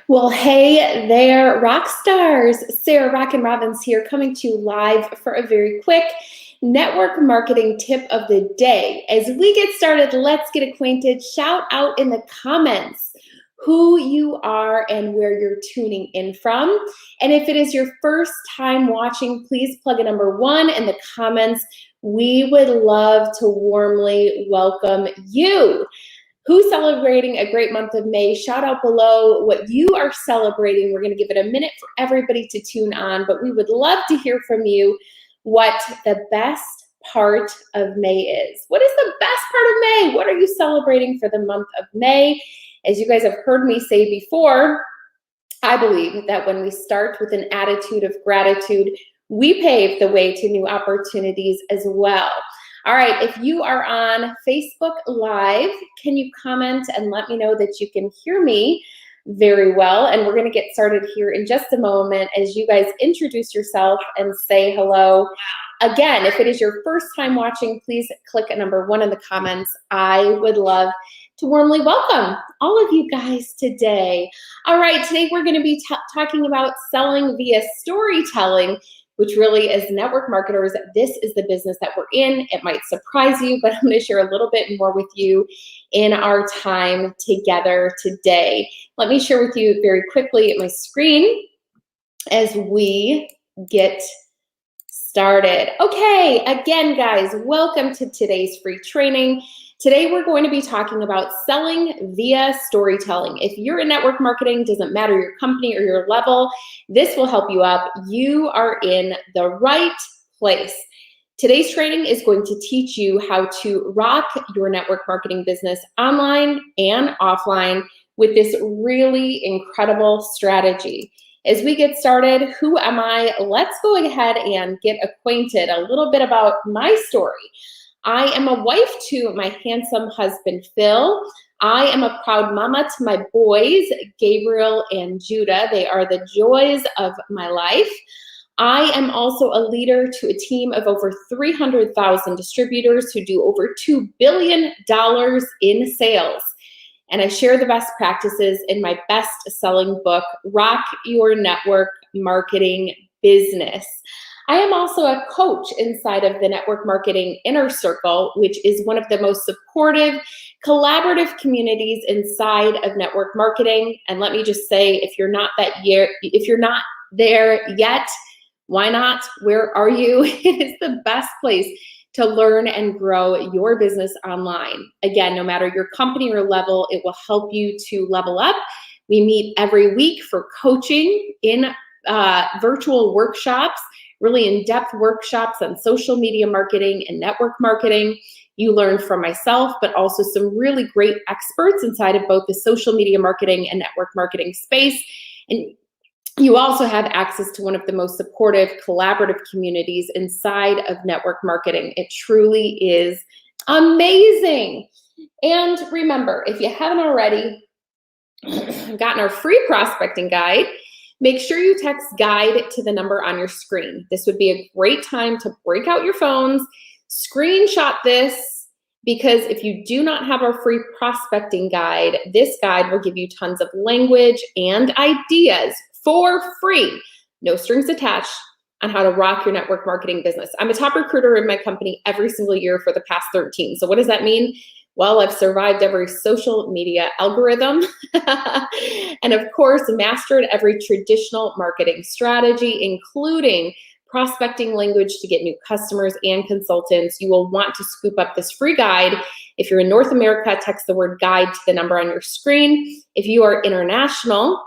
Well, hey there, rock stars. Sarah Rockin' Robbins here, coming to you live for a very quick network marketing tip of the day. As we get started, let's get acquainted. Shout out in the comments who you are and where you're tuning in from. And if it is your first time watching, please plug a number 1 in the comments. We would love to warmly welcome you. Who's celebrating a great month of May? Shout out below what you are celebrating. We're going to give it a minute for everybody to tune on, but we would love to hear from you what the best part of May is. What is the best part of May? What are you celebrating for the month of May? As you guys have heard me say before, I believe that when we start with an attitude of gratitude, we pave the way to new opportunities as well. All right, if you are on Facebook Live, can you comment and let me know that you can hear me very well? And we're going to get started here in just a moment as you guys introduce yourself and say hello. Again, if it is your first time watching, please click a number 1 in the comments. I would love to warmly welcome all of you guys today. All right, today we're going to be talking about selling via storytelling, which really, as network marketers, this is the business that we're in. It might surprise you, but I'm going to share a little bit more with you in our time together today. Let me share with you very quickly at my screen as we get started. Okay, again, guys, welcome to today's free training. Today, we're going to be talking about selling via storytelling. If you're in network marketing, doesn't matter your company or your level, this will help you up. You are in the right place. Today's training is going to teach you how to rock your network marketing business online and offline with this really incredible strategy. As we get started, who am I? Let's go ahead and get acquainted. A little bit about my story. I am a wife to my handsome husband, Phil. I am a proud mama to my boys, Gabriel and Judah. They are the joys of my life. I am also a leader to a team of over 300,000 distributors who do over $2 billion in sales. And I share the best practices in my best-selling book, Rock Your Network Marketing Business. I am also a coach inside of the Network Marketing Inner Circle, which is one of the most supportive, collaborative communities inside of network marketing. And let me just say, if you're not there yet, why not? Where are you? It is the best place to learn and grow your business online. Again, no matter your company or level, it will help you to level up. We meet every week for coaching in virtual workshops, really in-depth workshops on social media marketing and network marketing. You learn from myself, but also some really great experts inside of both the social media marketing and network marketing space. And you also have access to one of the most supportive, collaborative communities inside of network marketing. It truly is amazing. And remember, if you haven't already gotten our free prospecting guide, make sure you text guide to the number on your screen. This would be a great time to break out your phones, screenshot this, because if you do not have our free prospecting guide, this guide will give you tons of language and ideas for free, no strings attached, on how to rock your network marketing business. I'm a top recruiter in my company every single year for the past 13. So what does that mean? Well, I've survived every social media algorithm and of course, mastered every traditional marketing strategy, including prospecting language to get new customers and consultants. You will want to scoop up this free guide. If you're in North America, text the word guide to the number on your screen. If you are international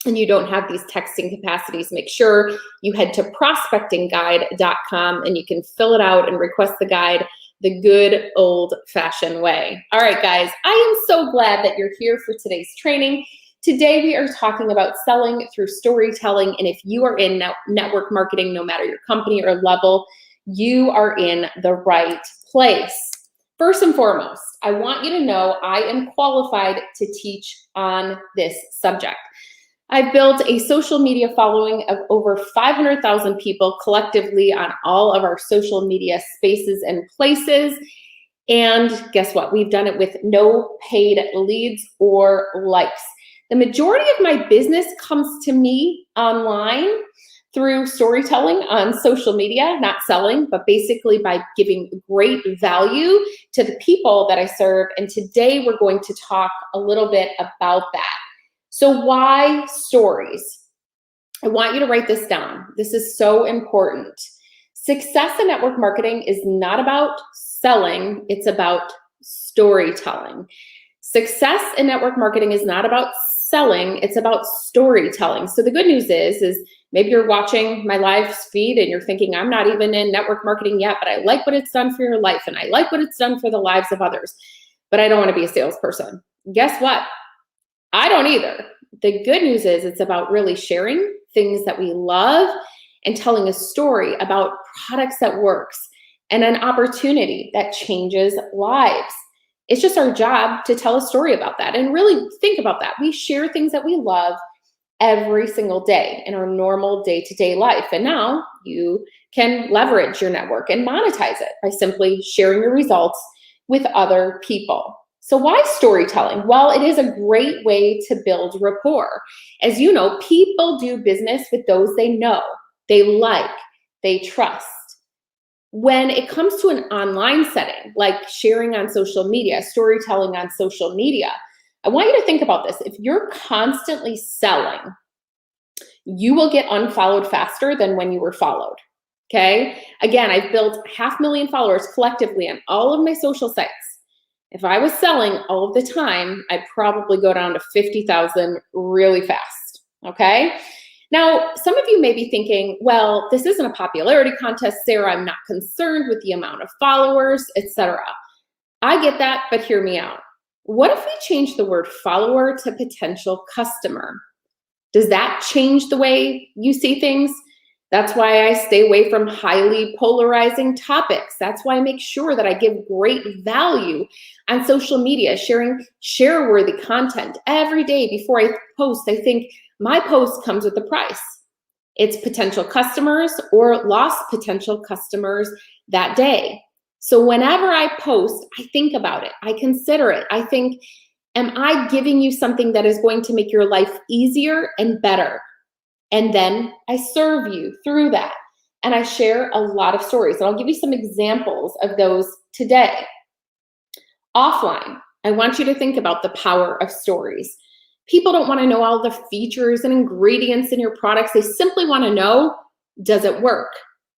and you don't have these texting capacities, make sure you head to prospectingguide.com and you can fill it out and request the guide the good old-fashioned way. All right, guys, I am so glad that you're here for today's training. Today, we are talking about selling through storytelling, and if you are in network marketing, no matter your company or level, you are in the right place. First and foremost, I want you to know I am qualified to teach on this subject. I've built a social media following of over 500,000 people collectively on all of our social media spaces and places. And guess what? We've done it with no paid leads or likes. The majority of my business comes to me online through storytelling on social media, not selling, but basically by giving great value to the people that I serve. And today we're going to talk a little bit about that. So why stories? I want you to write this down. This is so important. Success in network marketing is not about selling, it's about storytelling. Success in network marketing is not about selling, it's about storytelling. So the good news is maybe you're watching my live feed and you're thinking, I'm not even in network marketing yet, but I like what it's done for your life and I like what it's done for the lives of others, but I don't want to be a salesperson. Guess what? I don't either. The good news is it's about really sharing things that we love and telling a story about products that works and an opportunity that changes lives. It's just our job to tell a story about that and really think about that. We share things that we love every single day in our normal day-to-day life. And now you can leverage your network and monetize it by simply sharing your results with other people. So why storytelling? Well, it is a great way to build rapport. As you know, people do business with those they know, they like, they trust. When it comes to an online setting, like sharing on social media, storytelling on social media, I want you to think about this. If you're constantly selling, you will get unfollowed faster than when you were followed, okay? Again, I've built 500,000 followers collectively on all of my social sites. If I was selling all of the time, I'd probably go down to 50,000 really fast, okay? Now, some of you may be thinking, well, this isn't a popularity contest, Sarah. I'm not concerned with the amount of followers, etc. I get that, but hear me out. What if we change the word follower to potential customer? Does that change the way you see things? That's why I stay away from highly polarizing topics. That's why I make sure that I give great value on social media, sharing share-worthy content every day. Before I post, I think my post comes with a price. It's potential customers or lost potential customers that day. So whenever I post, I think about it. I consider it. I think, am I giving you something that is going to make your life easier and better? And then I serve you through that. And I share a lot of stories. And I'll give you some examples of those today. Offline, I want you to think about the power of stories. People don't want to know all the features and ingredients in your products. They simply want to know, does it work?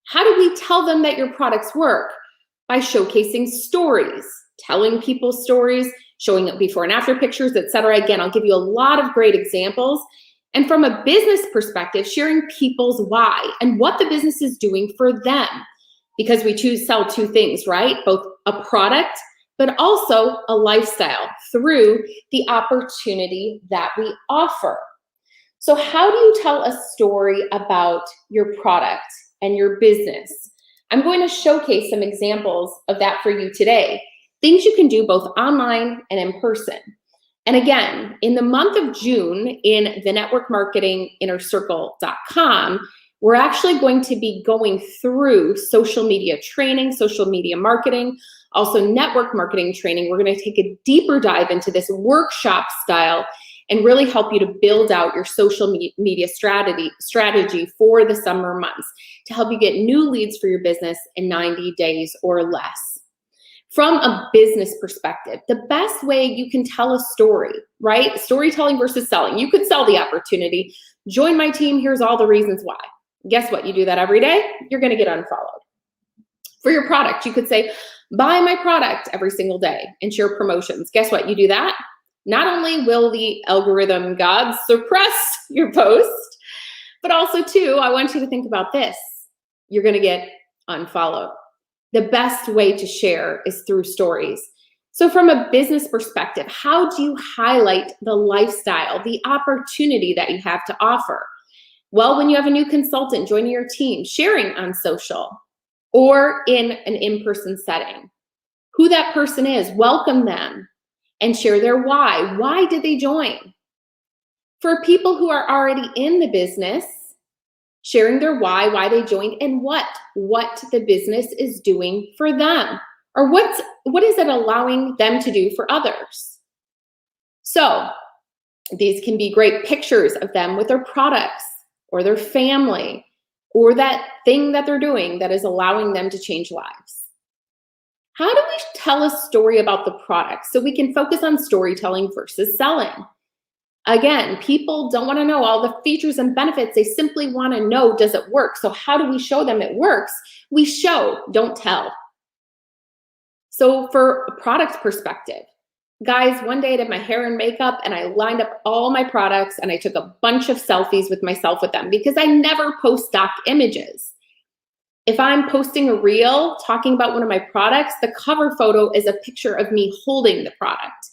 How do we tell them that your products work? By showcasing stories, telling people stories, showing up before and after pictures, etc. Again, I'll give you a lot of great examples. And from a business perspective, sharing people's why and what the business is doing for them. Because we sell two things, right? Both a product, but also a lifestyle through the opportunity that we offer. So how do you tell a story about your product and your business? I'm going to showcase some examples of that for you today. Things you can do both online and in person. And again, in the month of June in the networkmarketinginnercircle.com, we're actually going to be going through social media training, social media marketing, also network marketing training. We're going to take a deeper dive into this workshop style and really help you to build out your social media strategy for the summer months to help you get new leads for your business in 90 days or less. From a business perspective, the best way you can tell a story, right? Storytelling versus selling. You could sell the opportunity. Join my team. Here's all the reasons why. Guess what? You do that every day, you're going to get unfollowed. For your product, you could say, buy my product every single day and share promotions. Guess what? You do that. Not only will the algorithm gods suppress your post, but also too, I want you to think about this. You're going to get unfollowed. The best way to share is through stories. So from a business perspective, how do you highlight the lifestyle, the opportunity that you have to offer? Well, when you have a new consultant joining your team, sharing on social or in an in-person setting, who that person is, welcome them and share their why. Why did they join? For people who are already in the business, sharing their why they joined, and what the business is doing for them, or what is it allowing them to do for others. So These can be great pictures of them with their products or their family or that thing that they're doing that is allowing them to change lives. How do we tell a story about the product so we can focus on storytelling versus selling? Again, people don't want to know all the features and benefits. They simply want to know, does it work? So how do we show them it works? We show, don't tell. So for a product perspective, guys, one day I did my hair and makeup and I lined up all my products and I took a bunch of selfies with myself with them because I never post stock images. If I'm posting a reel talking about one of my products, the cover photo is a picture of me holding the product.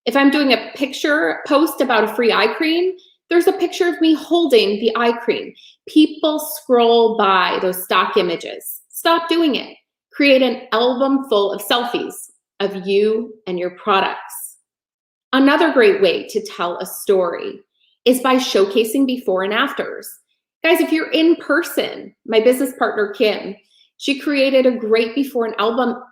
If I'm doing a picture post about a free eye cream, there's a picture of me holding the eye cream. People scroll by those stock images. Stop doing it. Create an album full of selfies of you and your products. Another great way to tell a story is by showcasing before and afters. Guys, if you're in person, my business partner, Kim, she created a great before and after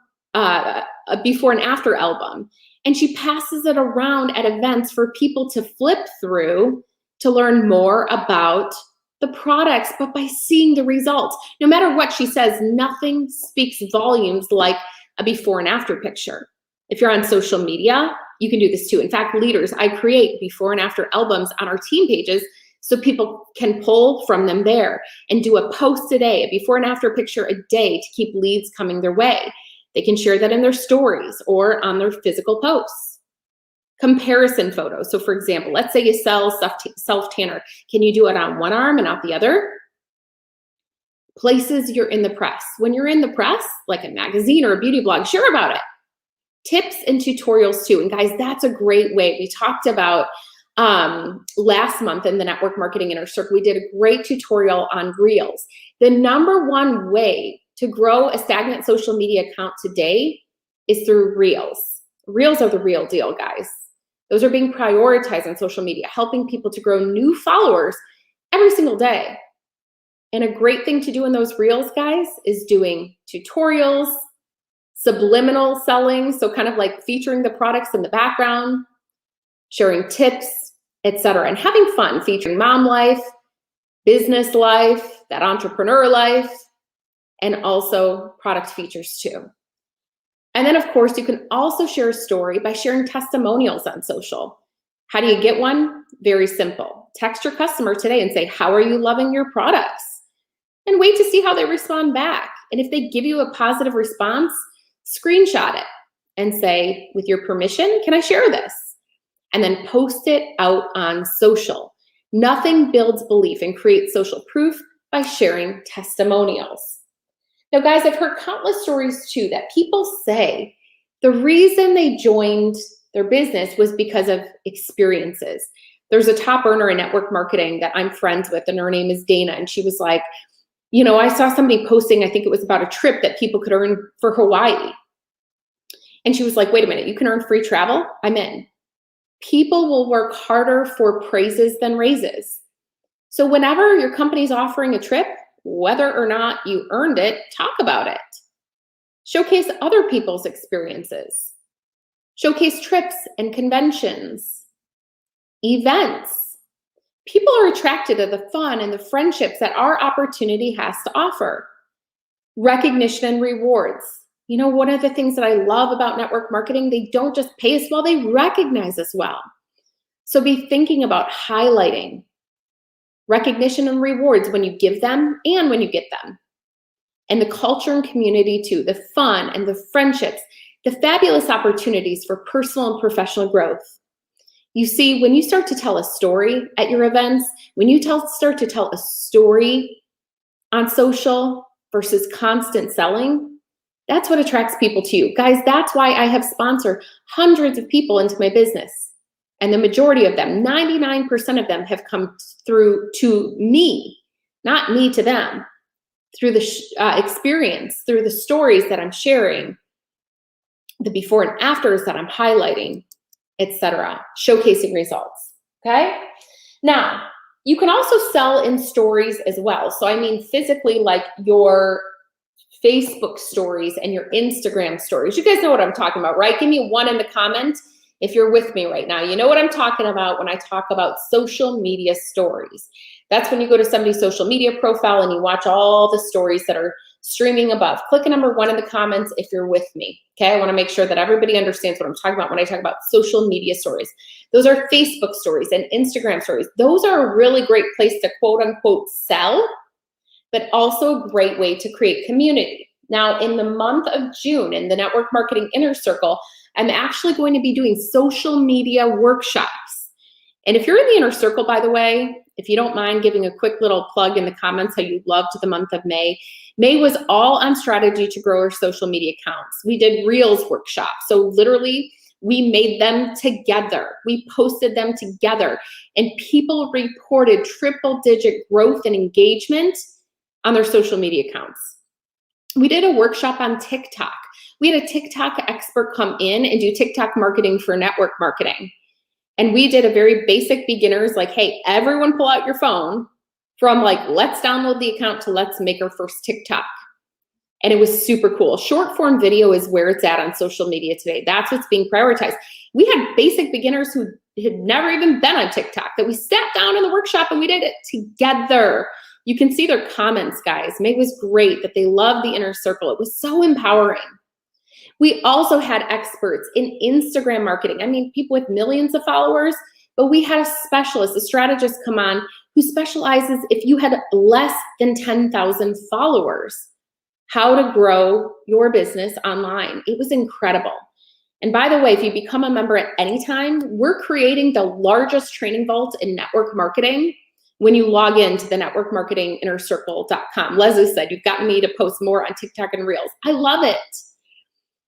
album. And she passes it around at events for people to flip through to learn more about the products, but by seeing the results. No matter what she says, nothing speaks volumes like a before and after picture. If you're on social media, you can do this too. In fact, leaders, I create before and after albums on our team pages so people can pull from them there and do a post a day, a before and after picture a day to keep leads coming their way. They can share that in their stories or on their physical posts. Comparison photos. So for example, let's say you sell self-tanner. Can you do it on one arm and not the other? Places you're in the press. When you're in the press, like a magazine or a beauty blog, share about it. Tips and tutorials too. And guys, that's a great way. We talked about last month in the Network Marketing Inner Circle, we did a great tutorial on Reels. The number one way to grow a stagnant social media account today is through Reels. Reels are the real deal, guys. Those are being prioritized on social media, helping people to grow new followers every single day. And a great thing to do in those Reels, guys, is doing tutorials, subliminal selling, so kind of like featuring the products in the background, sharing tips, etc., and having fun, featuring mom life, business life, that entrepreneur life, and also product features too. And then of course, you can also share a story by sharing testimonials on social. How do you get one? Very simple. Text your customer today and say, how are you loving your products? And wait to see how they respond back. And if they give you a positive response, screenshot it and say, with your permission, can I share this? And then post it out on social. Nothing builds belief and creates social proof by sharing testimonials. Now, guys, I've heard countless stories too that people say the reason they joined their business was because of experiences. There's a top earner in network marketing that I'm friends with, and her name is Dana, and she was like, you know, I saw somebody posting, I think it was about a trip that people could earn for Hawaii. And she was like, wait a minute, you can earn free travel? I'm in. People will work harder for praises than raises. So whenever your company's offering a trip, whether or not you earned it, talk about it. Showcase other people's experiences. Showcase trips and conventions, events. People are attracted to the fun and the friendships that our opportunity has to offer. Recognition and rewards. You know, one of the things that I love about network marketing, they don't just pay us well, they recognize us well. So be thinking about highlighting recognition and rewards when you give them and when you get them. And the culture and community too, the fun and the friendships, the fabulous opportunities for personal and professional growth. You see, when you start to tell a story at your events, when you start to tell a story on social versus constant selling, that's what attracts people to you. Guys, that's why I have sponsored hundreds of people into my business. And the majority of them, 99% of them, have come through to me, not me to them, through the experience, through the stories that I'm sharing, the before and afters that I'm highlighting, etc., showcasing results, okay? Now, you can also sell in stories as well. So I mean physically, like your Facebook stories and your Instagram stories. You guys know what I'm talking about, right? Give me one in the comment If you're with me right now, you know what I'm talking about when I talk about social media stories. That's when you go to somebody's social media profile and you watch all the stories that are streaming above. Click number 1 in the comments if you're with me. Okay, I want to make sure that everybody understands what I'm talking about when I talk about social media stories. Those are Facebook stories and Instagram stories. Those are a really great place to quote unquote sell, but also a great way to create community. Now, in the month of June, in the Network Marketing Inner Circle, I'm actually going to be doing social media workshops. And if you're in the Inner Circle, by the way, if you don't mind giving a quick little plug in the comments how you loved the month of May. May was all on strategy to grow our social media accounts. We did Reels workshops. So literally, we made them together. We posted them together. And people reported triple-digit growth and engagement on their social media accounts. We did a workshop on TikTok. We had a TikTok expert come in and do TikTok marketing for network marketing. And we did a very basic beginners, like, hey, everyone pull out your phone, from like, let's download the account to let's make our first TikTok. And it was super cool. Short form video is where it's at on social media today. That's what's being prioritized. We had basic beginners who had never even been on TikTok that we sat down in the workshop and we did it together. You can see their comments, guys. Meg was great, that they loved the Inner Circle. It was so empowering. We also had experts in Instagram marketing. I mean, people with millions of followers, but we had a specialist, a strategist come on who specializes if you had less than 10,000 followers, how to grow your business online. It was incredible. And by the way, if you become a member at any time, we're creating the largest training vault in network marketing when you log into the networkmarketinginnercircle.com. Leslie said, you've gotten me to post more on TikTok and Reels. I love it.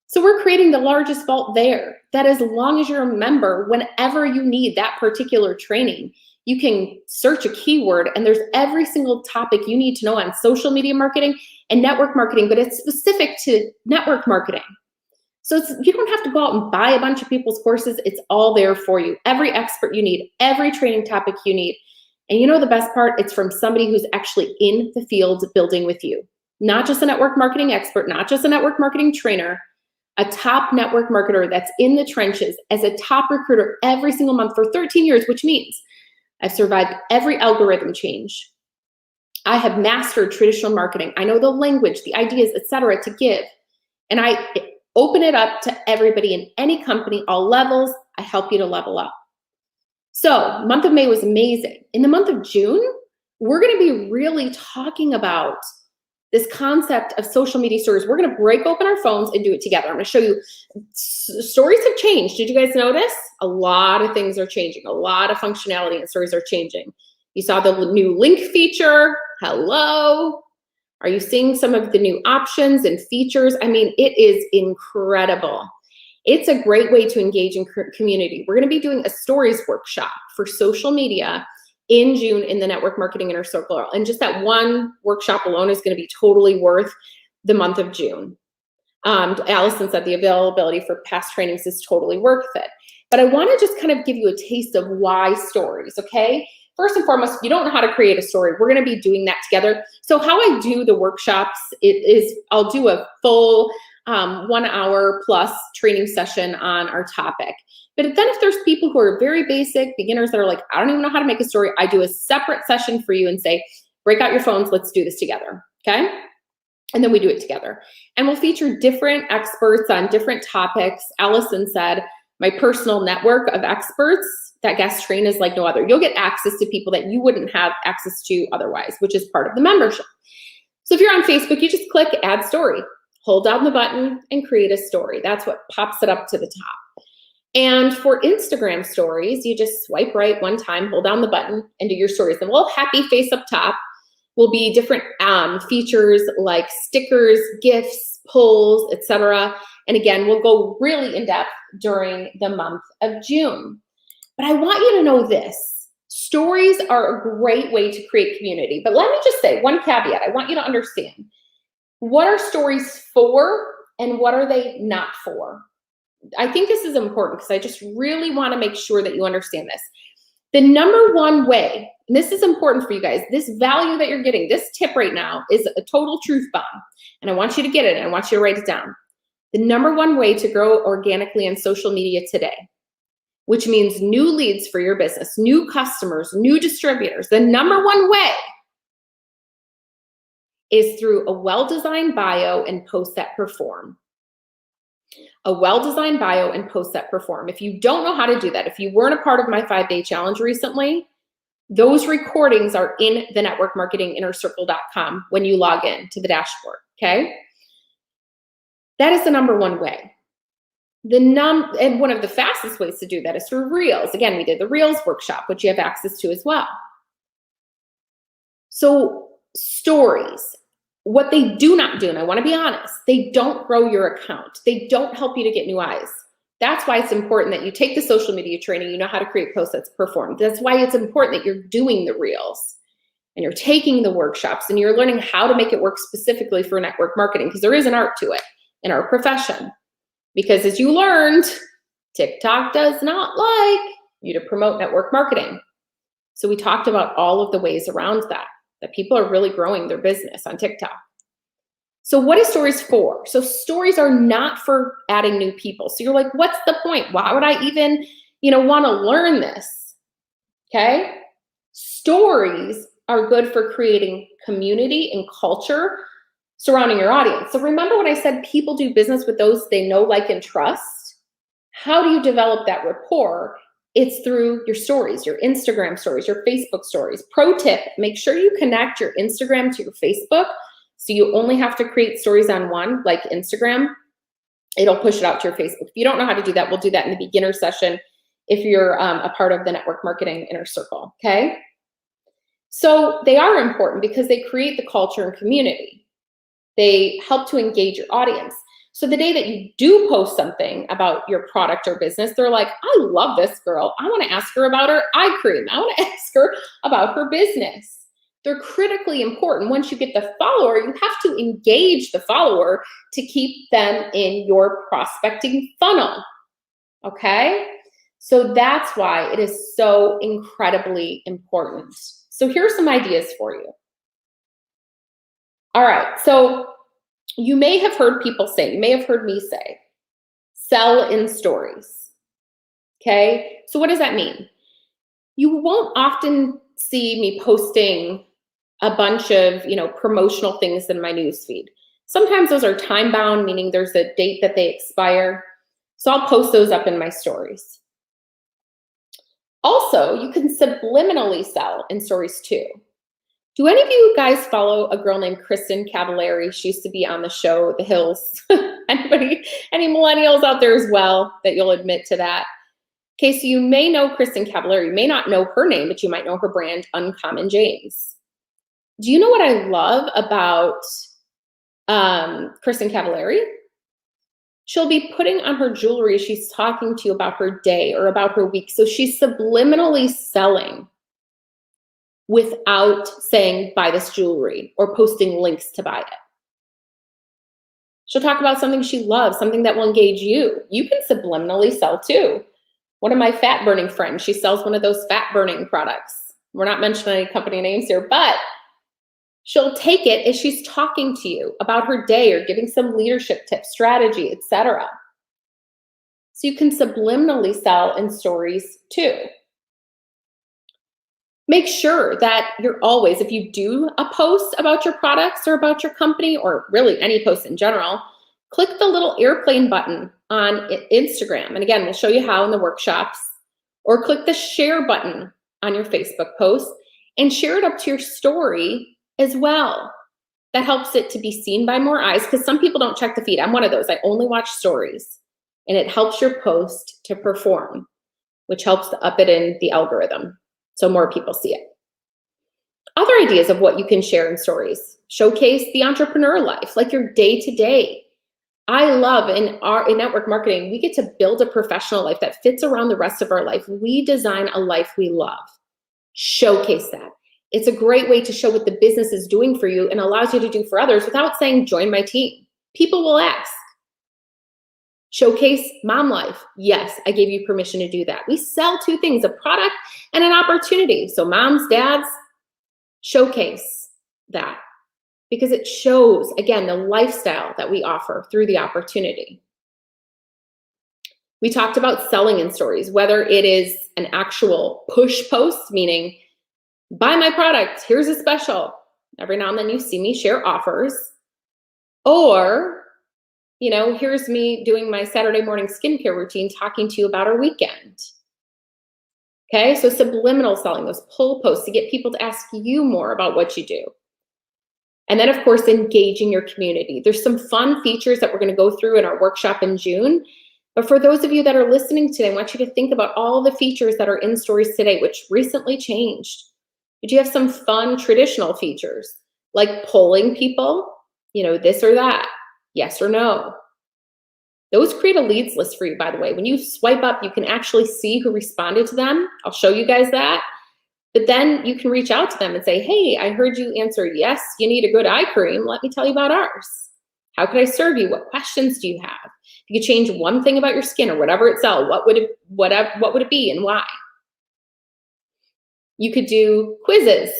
So we're creating the largest vault there, that as long as you're a member, whenever you need that particular training, you can search a keyword and there's every single topic you need to know on social media marketing and network marketing, but it's specific to network marketing. So you don't have to go out and buy a bunch of people's courses. It's all there for you. Every expert you need, every training topic you need. And you know the best part? It's from somebody who's actually in the field building with you. Not just a network marketing expert, not just a network marketing trainer, a top network marketer that's in the trenches as a top recruiter every single month for 13 years, which means I've survived every algorithm change. I have mastered traditional marketing. I know the language, the ideas, etc. to give. And I open it up to everybody in any company, all levels. I help you to level up. So month of May was amazing. In the month of June, we're going to be really talking about this concept of social media stories. We're going to break open our phones and do it together. I'm going to show you stories have changed. Did you guys notice? A lot of things are changing. A lot of functionality and stories are changing. You saw the new link feature. Hello. Are you seeing some of the new options and features? I mean, it is incredible. It's a great way to engage in community. We're going to be doing a stories workshop for social media in June in the Network Marketing Inner Circle. And just that one workshop alone is going to be totally worth the month of June. Allison said the availability for past trainings is totally worth it. But I want to just kind of give you a taste of why stories, okay? First and foremost, if you don't know how to create a story, we're going to be doing that together. So how I do the workshops, I'll do a full 1 hour plus training session on our topic. But then if there's people who are very basic, beginners that are like, I don't even know how to make a story, I do a separate session for you and say, break out your phones, let's do this together, okay? And then we do it together. And we'll feature different experts on different topics. Allison said, my personal network of experts that guest train is like no other. You'll get access to people that you wouldn't have access to otherwise, which is part of the membership. So if you're on Facebook, you just click add story, hold down the button and create a story. That's what pops it up to the top. And for Instagram stories, you just swipe right one time, hold down the button and do your stories. The little happy face up top will be different features like stickers, GIFs, polls, etc. And again, we'll go really in depth during the month of June. But I want you to know this. Stories are a great way to create community. But let me just say one caveat. I want you to understand. What are stories for and what are they not for? I think this is important because I just really want to make sure that you understand this. The number one way, and this is important for you guys, this value that you're getting, this tip right now is a total truth bomb. And I want you to get it and I want you to write it down. The number one way to grow organically on social media today which means new leads for your business, new customers, new distributors, the number one way is through a well-designed bio and posts that perform. A well-designed bio and posts that perform. If you don't know how to do that, if you weren't a part of my 5-day challenge recently, those recordings are in the networkmarketinginnercircle.com when you log in to the dashboard, okay? That is the number one way. And one of the fastest ways to do that is through Reels. Again, we did the Reels workshop, which you have access to as well. So stories, what they do not do, and I want to be honest, they don't grow your account. They don't help you to get new eyes. That's why it's important that you take the social media training, you know how to create posts that's performed. That's why it's important that you're doing the Reels and you're taking the workshops and you're learning how to make it work specifically for network marketing, because there is an art to it in our profession. Because as you learned, TikTok does not like you to promote network marketing. So we talked about all of the ways around that people are really growing their business on TikTok. So what is stories for? So stories are not for adding new people. So you're like, what's the point? Why would I even, want to learn this? Okay? Stories are good for creating community and culture surrounding your audience. So remember when I said people do business with those they know, like, and trust? How do you develop that rapport? It's through your stories, your Instagram stories, your Facebook stories. Pro tip, make sure you connect your Instagram to your Facebook. So you only have to create stories on one, like Instagram. It'll push it out to your Facebook. If you don't know how to do that, we'll do that in the beginner session if you're a part of the Network Marketing Inner Circle, okay? So they are important because they create the culture and community. They help to engage your audience. So the day that you do post something about your product or business, they're like, I love this girl. I want to ask her about her eye cream. I want to ask her about her business. They're critically important. Once you get the follower, you have to engage the follower to keep them in your prospecting funnel, okay? So that's why it is so incredibly important. So here's some ideas for you. All right, so you may have heard people say, you may have heard me say, sell in stories, okay? So what does that mean? You won't often see me posting a bunch of, promotional things in my newsfeed. Sometimes those are time-bound, meaning there's a date that they expire. So I'll post those up in my stories. Also, you can subliminally sell in stories too. Do any of you guys follow a girl named Kristen Cavallari? She used to be on the show, The Hills. Any millennials out there as well that you'll admit to that? Okay, so you may know Kristen Cavallari. You may not know her name, but you might know her brand, Uncommon James. Do you know what I love about Kristen Cavallari? She'll be putting on her jewelry. She's talking to you about her day or about her week. So she's subliminally selling without saying, buy this jewelry or posting links to buy it. She'll talk about something she loves, something that will engage you. You can subliminally sell too. One of my fat burning friends, she sells one of those fat burning products. We're not mentioning any company names here, but she'll take it as she's talking to you about her day or giving some leadership tips, strategy, etc. So you can subliminally sell in stories too. Make sure that you're always, if you do a post about your products or about your company, or really any post in general, click the little airplane button on Instagram. And again, we'll show you how in the workshops, or click the share button on your Facebook post and share it up to your story as well. That helps it to be seen by more eyes, because some people don't check the feed. I'm one of those. I only watch stories, and it helps your post to perform, which helps to up it in the algorithm so more people see it. Other ideas of what you can share in stories: showcase the entrepreneur life, like your day-to-day. I love in network marketing, we get to build a professional life that fits around the rest of our life. We design a life we love. Showcase that. It's a great way to show what the business is doing for you and allows you to do for others without saying, join my team. People will ask. Showcase mom life. Yes, I gave you permission to do that. We sell two things, a product and an opportunity. So moms, dads, showcase that, because it shows, again, the lifestyle that we offer through the opportunity. We talked about selling in stories, whether it is an actual push post, meaning buy my product, here's a special. Every now and then you see me share offers, or, here's me doing my Saturday morning skincare routine, talking to you about our weekend. Okay, so subliminal selling, those pull posts to get people to ask you more about what you do. And then, of course, engaging your community. There's some fun features that we're going to go through in our workshop in June. But for those of you that are listening today, I want you to think about all the features that are in stories today, which recently changed. Did you have some fun traditional features like polling people, this or that, yes or no? Those create a leads list for you, by the way. When you swipe up, you can actually see who responded to them. I'll show you guys that. But then you can reach out to them and say, hey, I heard you answer yes, you need a good eye cream. Let me tell you about ours. How could I serve you? What questions do you have? If you could change one thing about your skin or whatever it sells, what would it be and why? You could do quizzes.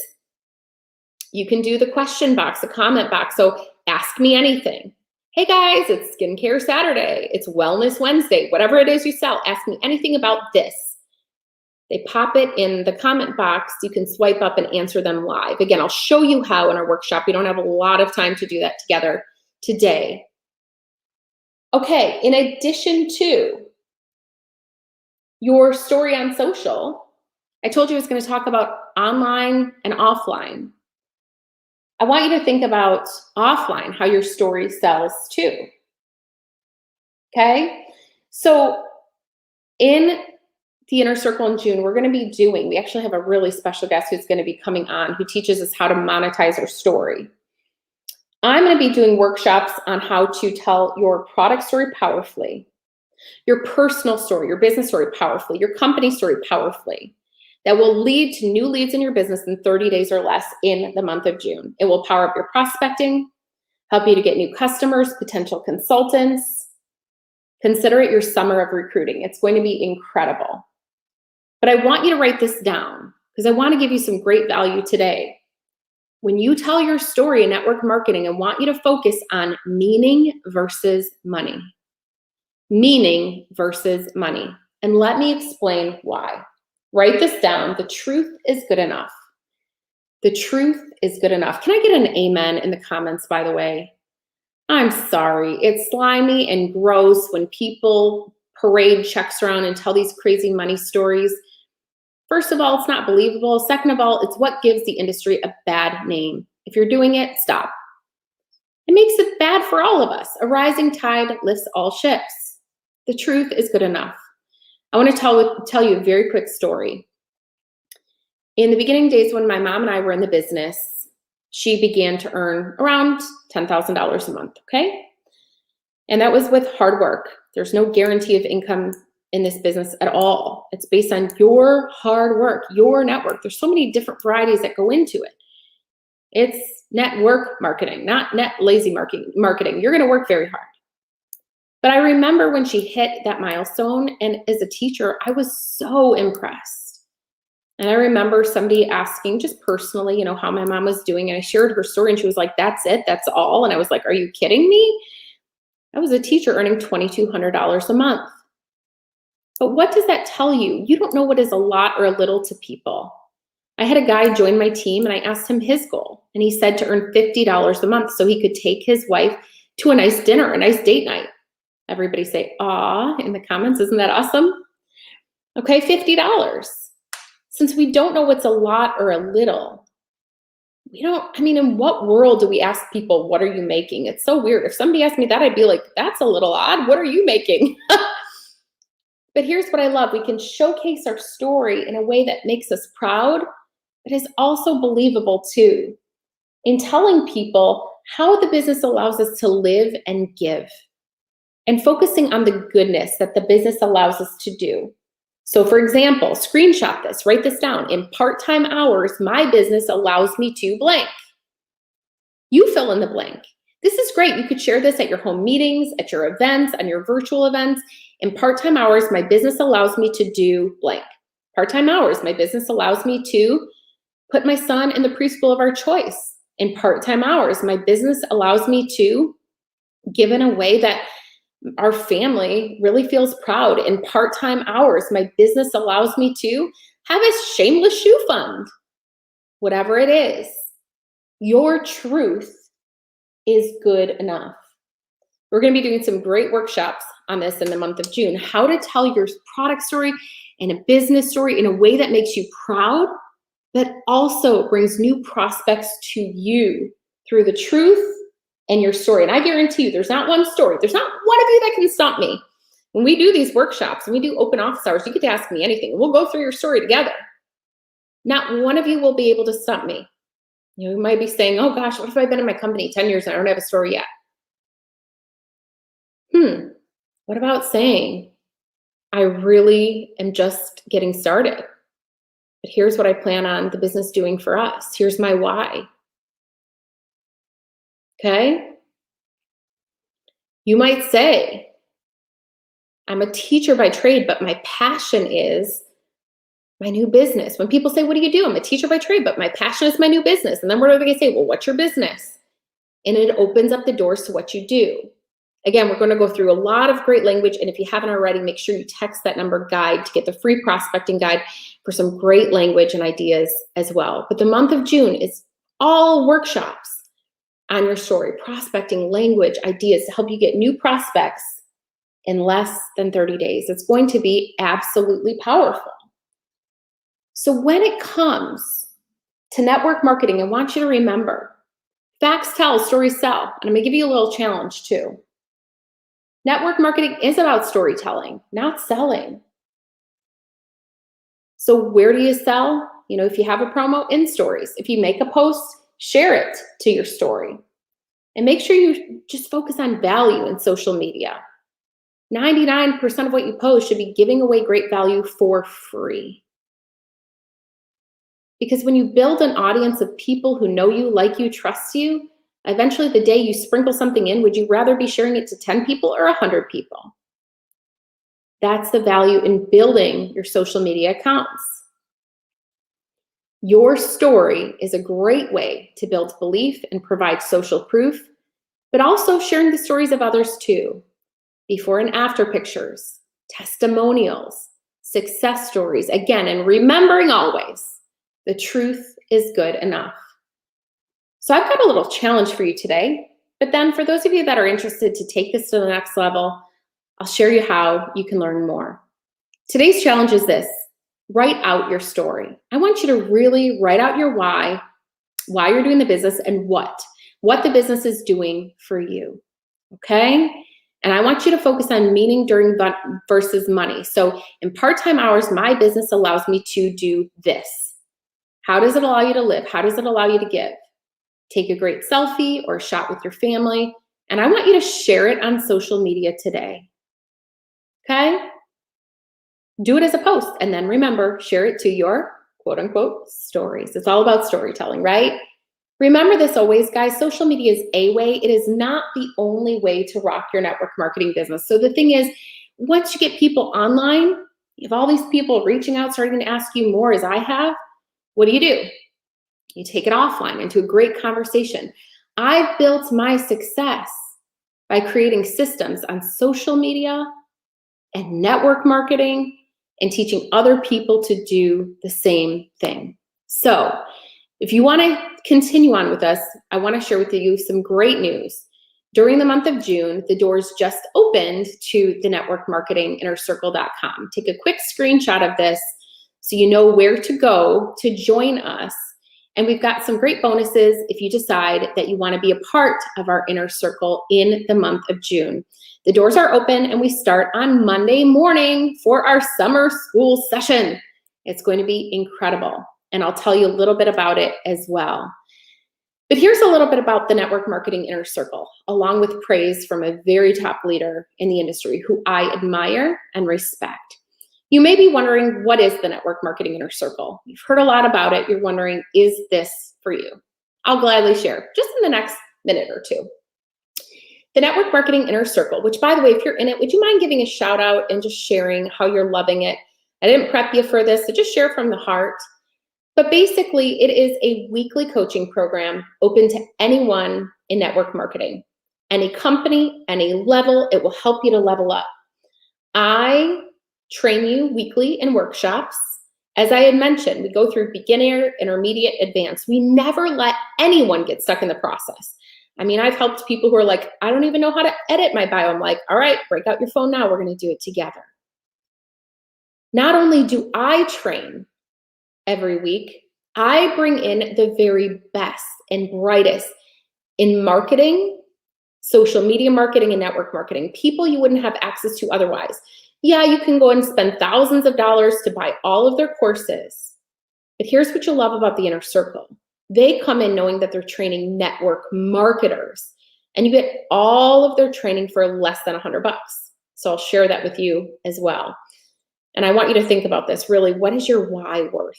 You can do the question box, the comment box. So ask me anything. Hey guys, it's Skincare Saturday. It's Wellness Wednesday. Whatever it is you sell, ask me anything about this. They pop it in the comment box. You can swipe up and answer them live. Again, I'll show you how in our workshop. We don't have a lot of time to do that together today. Okay, in addition to your story on social, I told you I was going to talk about online and offline. I want you to think about offline, how your story sells too. Okay, so in the Inner Circle in June, we're going to be we actually have a really special guest who's going to be coming on who teaches us how to monetize our story. I'm going to be doing workshops on how to tell your product story powerfully, your personal story, your business story powerfully, your company story powerfully. That will lead to new leads in your business in 30 days or less in the month of June. It will power up your prospecting, help you to get new customers, potential consultants. Consider it your summer of recruiting. It's going to be incredible. But I want you to write this down because I want to give you some great value today. When you tell your story in network marketing, I want you to focus on meaning versus money. Meaning versus money. And let me explain why. Write this down. The truth is good enough. The truth is good enough. Can I get an amen in the comments, by the way? I'm sorry. It's slimy and gross when people parade checks around and tell these crazy money stories. First of all, it's not believable. Second of all, it's what gives the industry a bad name. If you're doing it, stop. It makes it bad for all of us. A rising tide lifts all ships. The truth is good enough. I want to tell you a very quick story. In the beginning days when my mom and I were in the business, she began to earn around $10,000 a month, okay? And that was with hard work. There's no guarantee of income in this business at all. It's based on your hard work, your network. There's so many different varieties that go into it. It's network marketing, not net lazy marketing. You're going to work very hard. But I remember when she hit that milestone, and as a teacher, I was so impressed. And I remember somebody asking just personally, how my mom was doing, and I shared her story, and she was like, that's it, that's all. And I was like, are you kidding me? I was a teacher earning $2,200 a month. But what does that tell you? You don't know what is a lot or a little to people. I had a guy join my team, and I asked him his goal, and he said to earn $50 a month so he could take his wife to a nice dinner, a nice date night. Everybody say, aw, in the comments. Isn't that awesome? Okay, $50. Since we don't know what's a lot or a little, in what world do we ask people, what are you making? It's so weird. If somebody asked me that, I'd be like, that's a little odd. What are you making? But here's what I love. We can showcase our story in a way that makes us proud, but is also believable too. In telling people how the business allows us to live and give. And focusing on the goodness that the business allows us to do. So for example, screenshot this, write this down. In part-time hours, my business allows me to blank. You fill in the blank. This is great. You could share this at your home meetings, at your events, on your virtual events. In part-time hours, my business allows me to do blank. Part-time hours, my business allows me to put my son in the preschool of our choice. In part-time hours, my business allows me to give in a way that Our family really feels proud. In part-time hours, my business allows me to have a shameless shoe fund. Whatever it is, your truth is good enough. We're going to be doing some great workshops on this in the month of June. How to tell your product story and a business story in a way that makes you proud, but also brings new prospects to you through the truth and your story. And I guarantee you, there's not one story. There's not one of you that can stump me. When we do these workshops and we do open office hours, you get to ask me anything. We'll go through your story together. Not one of you will be able to stump me. You might be saying, oh gosh, what if I've been in my company 10 years and I don't have a story yet? What about saying, I really am just getting started, but here's what I plan on the business doing for us. Here's my why. Okay? You might say, I'm a teacher by trade, but my passion is my new business. When people say, what do you do? I'm a teacher by trade, but my passion is my new business. And then what are they going to say? Well, what's your business? And it opens up the doors to what you do. Again, we're going to go through a lot of great language. And if you haven't already, make sure you text that number guide to get the free prospecting guide for some great language and ideas as well. But the month of June is all workshops on your story, prospecting, language, ideas to help you get new prospects in less than 30 days. It's going to be absolutely powerful. So when it comes to network marketing, I want you to remember, facts tell, stories sell. And I'm going to give you a little challenge too. Network marketing is about storytelling, not selling. So where do you sell? If you have a promo, in stories. If you make a post, share it to your story. And make sure you just focus on value in social media. 99% of what you post should be giving away great value for free. Because when you build an audience of people who know you, like you, trust you, eventually the day you sprinkle something in, would you rather be sharing it to 10 people or 100 people? That's the value in building your social media accounts. Your story is a great way to build belief and provide social proof, but also sharing the stories of others too. Before and after pictures, testimonials, success stories. Again, and remembering always, the truth is good enough. So I've got a little challenge for you today, but then for those of you that are interested to take this to the next level, I'll share you how you can learn more. Today's challenge is this: write out your story. I want you to really write out your why you're doing the business, and what the business is doing for you, okay? And I want you to focus on meaning during versus money. So in part-time hours, my business allows me to do this. How does it allow you to live? How does it allow you to give? Take a great selfie or a shot with your family, and I want you to share it on social media today, okay? Do it as a post, and then remember, share it to your quote-unquote stories. It's all about storytelling, right? Remember this always, guys, social media is a way. It is not the only way to rock your network marketing business. So the thing is, once you get people online, you have all these people reaching out, starting to ask you more as I have, what do? You take it offline into a great conversation. I've built my success by creating systems on social media and network marketing and teaching other people to do the same thing. So if you want to continue on with us, I want to share with you some great news. During the month of June, the doors just opened to the networkmarketinginnercircle.com. Take a quick screenshot of this so you know where to go to join us. And we've got some great bonuses if you decide that you want to be a part of our inner circle in the month of June. The doors are open and we start on Monday morning for our summer school session. It's going to be incredible. And I'll tell you a little bit about it as well. But here's a little bit about the Network Marketing Inner Circle, along with praise from a very top leader in the industry who I admire and respect. You may be wondering, what is the Network Marketing Inner Circle? You've heard a lot about it. You're wondering, is this for you? I'll gladly share just in the next minute or two. The Network Marketing Inner Circle, which, by the way, if you're in it, would you mind giving a shout out and just sharing how you're loving it? I didn't prep you for this, so just share from the heart. But basically, it is a weekly coaching program open to anyone in network marketing. any company, any level. It will help you to level up. I train you weekly in workshops. As I had mentioned, we go through beginner, intermediate, advanced. We never let anyone get stuck in the process. I mean, I've helped people who are like, I don't even know how to edit my bio. I'm like, all right, break out your phone now. We're going to do it together. Not only do I train every week, I bring in the very best and brightest in marketing, social media marketing, and network marketing, people you wouldn't have access to otherwise. Yeah, you can go and spend thousands of dollars to buy all of their courses, but here's what you'll love about the inner circle. They come in knowing that they're training network marketers, and you get all of their training for less than $100. So I'll share that with you as well. And I want you to think about this, really, what is your why worth?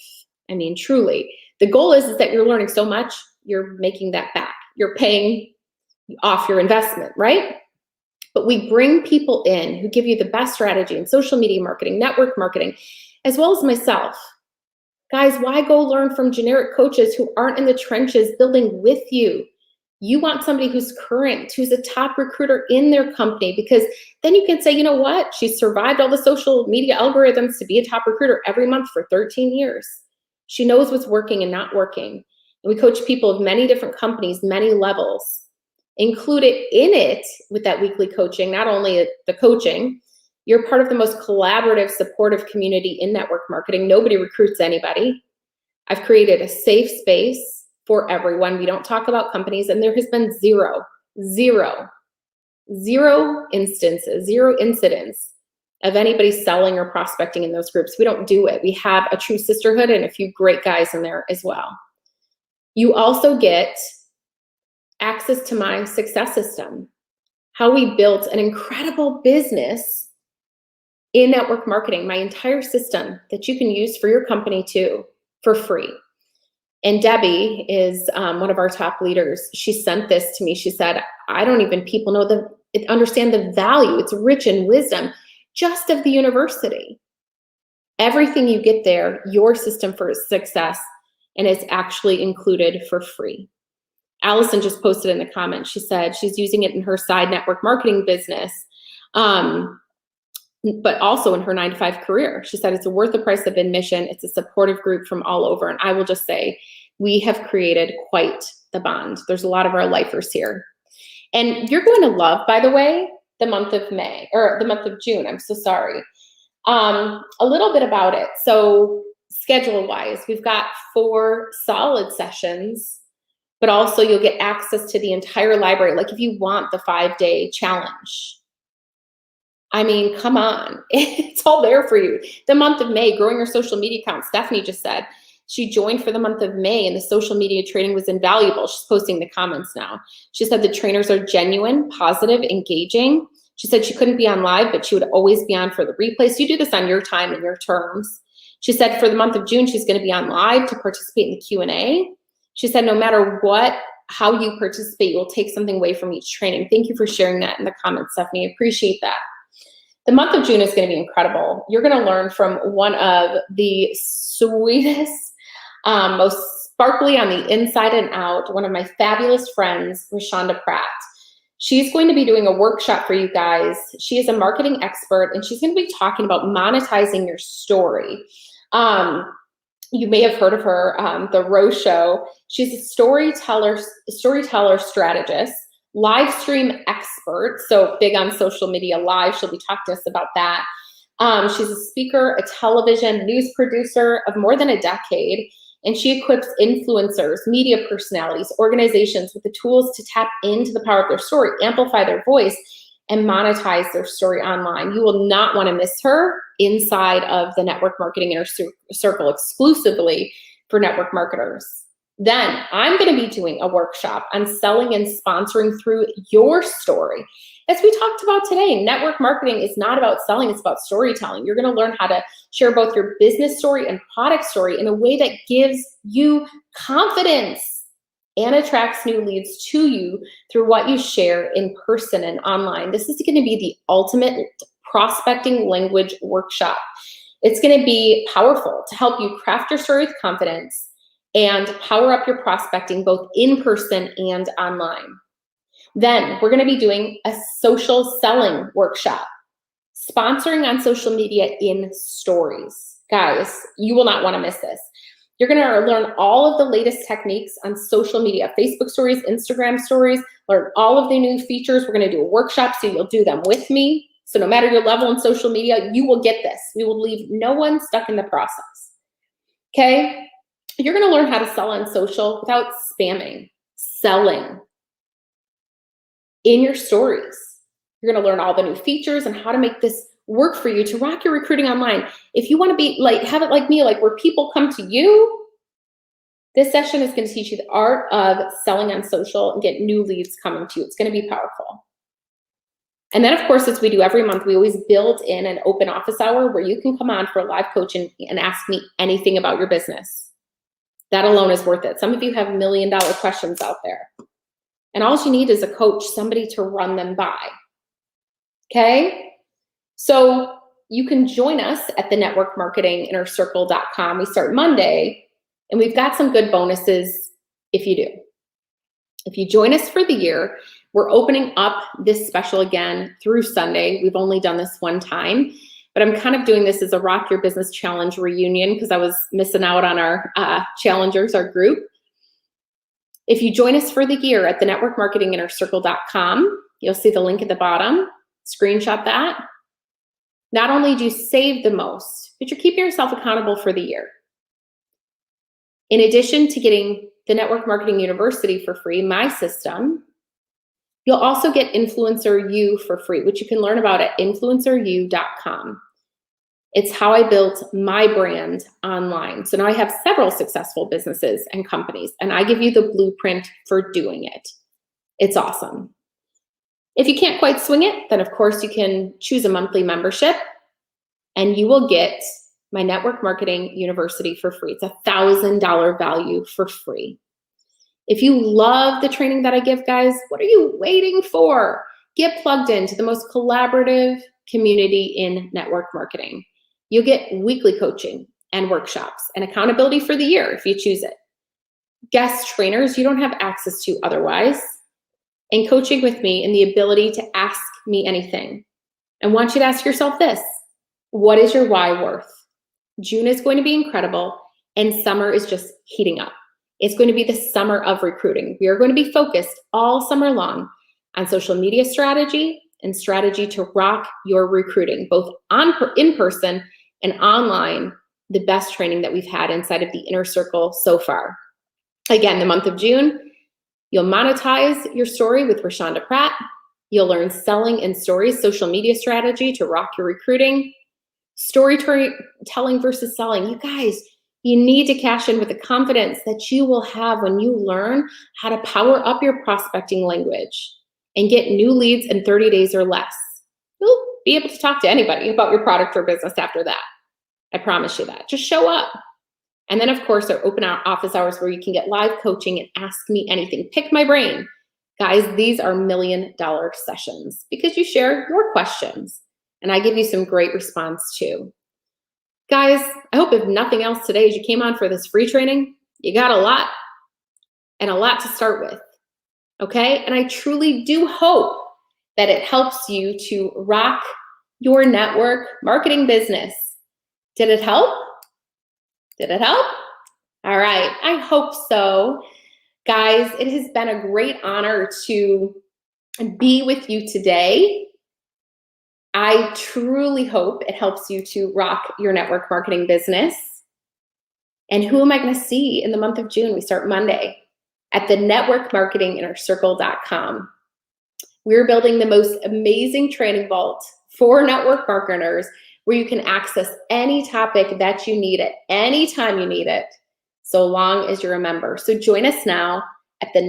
I mean, truly, the goal is that you're learning so much, you're making that back. You're paying off your investment, right? But we bring people in who give you the best strategy in social media marketing, network marketing, as well as myself. Guys, why go learn from generic coaches who aren't in the trenches building with you? You want somebody who's current, who's a top recruiter in their company, because then you can say, you know what? She's survived all the social media algorithms to be a top recruiter every month for 13 years. She knows what's working and not working. And we coach people of many different companies, many levels. Included in it with that weekly coaching, not only the coaching, you're part of the most collaborative, supportive community in network marketing. Nobody recruits anybody. I've created a safe space for everyone. We don't talk about companies, and there has been zero instances, zero incidents of anybody selling or prospecting in those groups. We don't do it. We have a true sisterhood and a few great guys in there as well. You also get access to my success system, how we built an incredible business in network marketing, my entire system that you can use for your company too, for free. And Debbie is one of our top leaders. She sent this to me. She said, I don't even people understand the value. It's rich in wisdom just of the university. Everything you get there, your system for success, and it's actually included for free. Allison just posted in the comments, she said she's using it in her side network marketing business, but also in her 9-to-5 career. She said it's worth the price of admission. It's a supportive group from all over. And I will just say, we have created quite the bond. There's a lot of our lifers here. And you're going to love, by the way, the month of May, or the month of June, I'm so sorry. A little bit about it. So schedule-wise, we've got 4 solid sessions, but also you'll get access to the entire library. Like if you want the 5-day challenge, I mean, come on, it's all there for you. The month of May, growing your social media account. Stephanie just said she joined for the month of May and the social media training was invaluable. She's posting the comments now. She said the trainers are genuine, positive, engaging. She said she couldn't be on live, but she would always be on for the replay. So you do this on your time and your terms. She said for the month of June, she's going to be on live to participate in the Q&A. She said, no matter how you participate, you will take something away from each training. Thank you for sharing that in the comments, Stephanie. I appreciate that. The month of June is going to be incredible. You're going to learn from one of the sweetest, most sparkly on the inside and out, one of my fabulous friends, Rashonda Pratt. She's going to be doing a workshop for you guys. She is a marketing expert, and she's going to be talking about monetizing your story. You may have heard of her, The Rose Show. She's a storyteller strategist, live stream expert, so big on social media live. She'll be talking to us about that. She's a speaker, a television news producer of more than a decade, and she equips influencers, media personalities, organizations with the tools to tap into the power of their story, amplify their voice, and monetize their story online. You will not want to miss her inside of the Network Marketing Inner Circle exclusively for network marketers. Then I'm going to be doing a workshop on selling and sponsoring through your story. As we talked about today, network marketing is not about selling, it's about storytelling. You're going to learn how to share both your business story and product story in a way that gives you confidence and attracts new leads to you through what you share in person and online. This is going to be the ultimate prospecting language workshop. It's going to be powerful to help you craft your story with confidence and power up your prospecting both in person and online. Then we're going to be doing a social selling workshop, sponsoring on social media in stories. Guys, you will not want to miss this. You're going to learn all of the latest techniques on social media, Facebook stories, Instagram stories, learn all of the new features. We're going to do a workshop, so you'll do them with me. So no matter your level in social media, you will get this. We will leave no one stuck in the process. Okay? You're going to learn how to sell on social without spamming, selling in your stories. You're going to learn all the new features and how to make this work for you to rock your recruiting online. If you want to be like, have it like me, like where people come to you, this session is going to teach you the art of selling on social and get new leads coming to you. It's going to be powerful. And then, of course, as we do every month, we always build in an open office hour where you can come on for a live coaching and ask me anything about your business. That alone is worth it. Some of you have $1 million questions out there. And all you need is a coach, somebody to run them by. Okay? So you can join us at the networkmarketinginnercircle.com. We start Monday, and we've got some good bonuses if you do. If you join us for the year, we're opening up this special again through Sunday. We've only done this one time, but I'm kind of doing this as a Rock Your Business Challenge reunion because I was missing out on our challengers, our group. If you join us for the year at the networkmarketinginnercircle.com, you'll see the link at the bottom. Screenshot that. Not only do you save the most, but you're keeping yourself accountable for the year. In addition to getting the Network Marketing University for free, my system, you'll also get Influencer U for free, which you can learn about at influenceru.com. It's how I built my brand online. So now I have several successful businesses and companies, and I give you the blueprint for doing it. It's awesome. If you can't quite swing it, then of course you can choose a monthly membership and you will get my Network Marketing University for free. It's a $1,000 value for free. If you love the training that I give, guys, what are you waiting for? Get plugged into the most collaborative community in network marketing. You'll get weekly coaching and workshops and accountability for the year if you choose it. Guest trainers you don't have access to otherwise. And coaching with me and the ability to ask me anything. I want you to ask yourself this: what is your why worth? June is going to be incredible, and summer is just heating up. It's going to be the summer of recruiting. We are going to be focused all summer long on social media strategy and strategy to rock your recruiting, both in person and online, the best training that we've had inside of the Inner Circle so far. Again, the month of June, you'll monetize your story with Rashonda Pratt. You'll learn selling in stories, social media strategy to rock your recruiting, storytelling versus selling. You guys, you need to cash in with the confidence that you will have when you learn how to power up your prospecting language and get new leads in 30 days or less. You'll be able to talk to anybody about your product or business after that. I promise you that. Just show up. And then, of course, our open office hours where you can get live coaching and ask me anything. Pick my brain. Guys, these are $1 million sessions because you share your questions and I give you some great response too. Guys, I hope if nothing else today, as you came on for this free training, you got a lot and a lot to start with, okay? And I truly do hope that it helps you to rock your network marketing business. Did it help? Did it help? All right, I hope so. Guys, it has been a great honor to be with you today. I truly hope it helps you to rock your network marketing business. And who am I going to see in the month of June? We start Monday at the networkmarketinginnercircle.com. We're building the most amazing training vault for network marketers where you can access any topic that you need at any time you need it, so long as you're a member. So join us now at the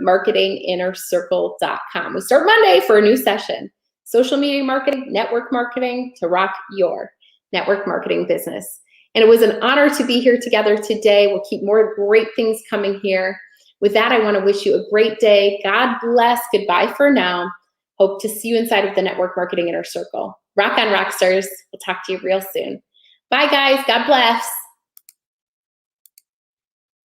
networkmarketinginnercircle.com. We start Monday for a new session. Social media marketing, network marketing to rock your network marketing business. And it was an honor to be here together today. We'll keep more great things coming here. With that, I want to wish you a great day. God bless. Goodbye for now. Hope to see you inside of the Network Marketing Inner Circle. Rock on, Rockstars. We'll talk to you real soon. Bye, guys. God bless.